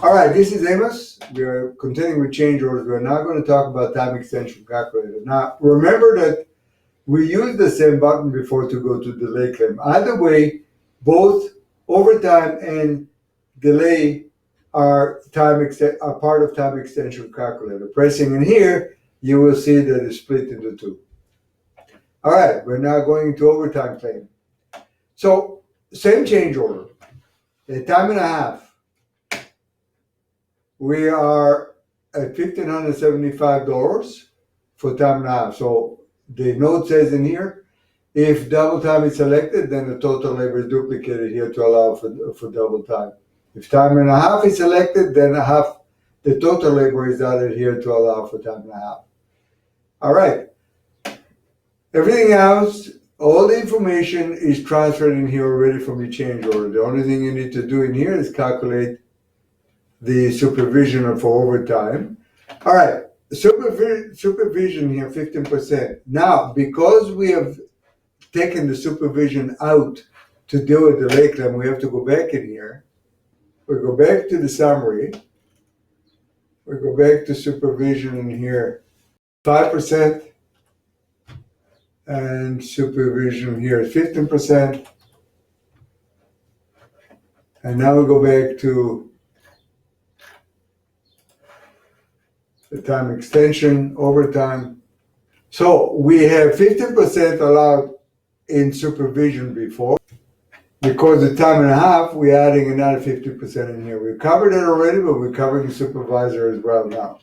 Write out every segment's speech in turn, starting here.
All right, this is Amos. We are continuing with change orders. We're now going to talk about time extension calculator. Now, remember that we used the same button before to go to delay claim. Either way, both overtime and delay are part of time extension calculator. Pressing in here, you will see that it's split into two. All right, we're now going into overtime claim. So, same change order, a time and a half. We are at $1,575 for time and a half. So the note says in here, if double time is selected, then the total labor is duplicated here to allow for double time. If time and a half is selected, then the total labor is added here to allow for time and a half. All right. Everything else, all the information is transferred in here already from the change order. The only thing you need to do in here is calculate the supervision for overtime. All right, supervision here, 15%. Now, because we have taken the supervision out to deal with the delay claim, we have to go back in here. We go back to the summary. We go back to supervision in here, 5%. And supervision here is 15%. And now we go back to the time extension, overtime. So we have 15% allowed in supervision before. Because the time and a half, we're adding another 50% in here. We covered it already, but we're covering the supervisor as well now.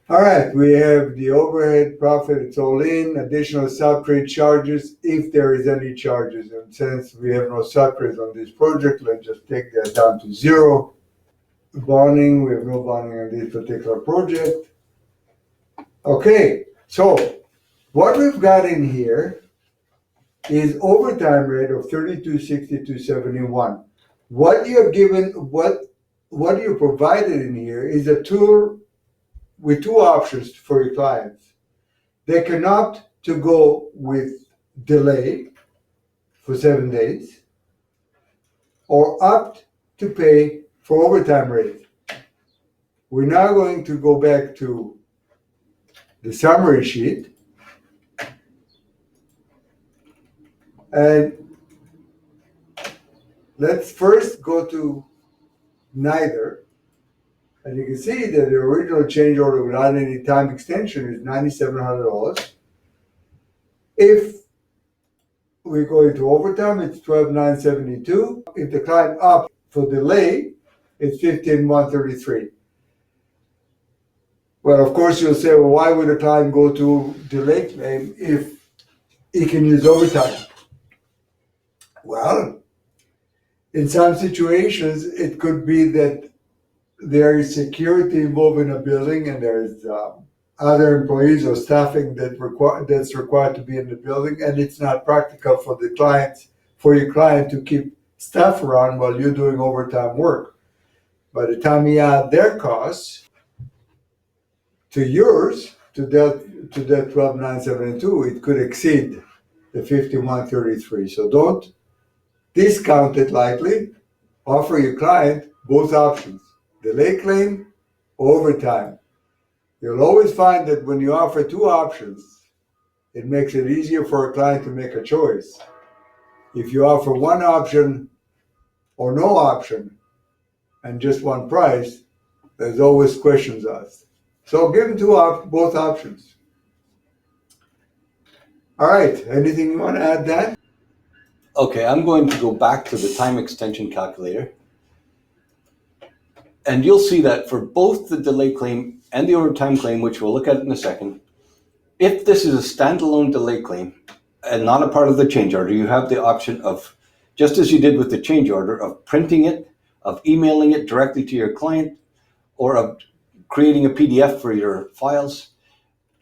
All right, we have the overhead profit, it's all in, additional sub-trade charges, if there is any charges. And since we have no sub-trades on this project, let's just take that down to zero. Bonding, we have no bonding on this particular project. Okay, so what we've got in here is overtime rate of $32.62.71. What you're given, what you provided in here is a tool with two options for your clients. They can opt to go with delay for 7 days or opt to pay for overtime rate. We're now going to go back to the summary sheet and let's first go to neither. And you can see that the original change order without any time extension is $9,700. If we go into overtime, it's $12,972. If the client opts for delay, it's $15,133. Well, of course, you'll say, well, why would a client go to delay claim if he can use overtime? Well, in some situations, it could be that there is security involved in a building and there's other employees or staffing that's required to be in the building, and it's not practical for your client to keep staff around while you're doing overtime work. By the time you add their costs to yours, to that $12,972, it could exceed the $51,33. So don't discount it lightly. Offer your client both options, delay claim, overtime. You'll always find that when you offer two options, it makes it easier for a client to make a choice. If you offer one option or no option and just one price, there's always questions asked. So give them both options. All right, anything you want to add, Dan? Okay, I'm going to go back to the time extension calculator. And you'll see that for both the delay claim and the overtime claim, which we'll look at in a second, if this is a standalone delay claim and not a part of the change order, you have the option of, just as you did with the change order, of printing it, of emailing it directly to your client, or of creating a PDF for your files.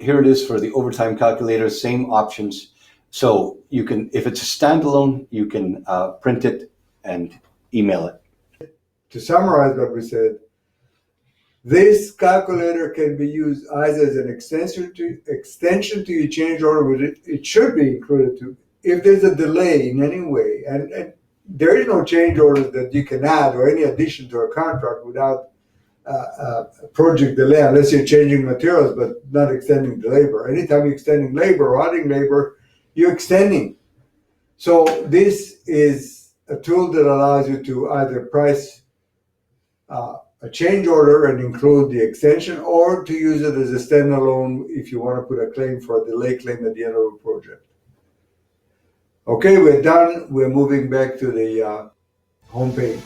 Here it is for the overtime calculator, same options. So you can, if it's a standalone, you can print it and email it. To summarize what we said, this calculator can be used either as an extension to your change order, but it should be included too. If there's a delay in any way, and there is no change order that you can add or any addition to a contract without project delay, unless you're changing materials but not extending the labor. Anytime you're extending labor or adding labor, you're extending. So this is a tool that allows you to either price a change order and include the extension, or to use it as a standalone if you want to put a claim for a delay claim at the end of a project. Okay, we're done. We're moving back to the home page.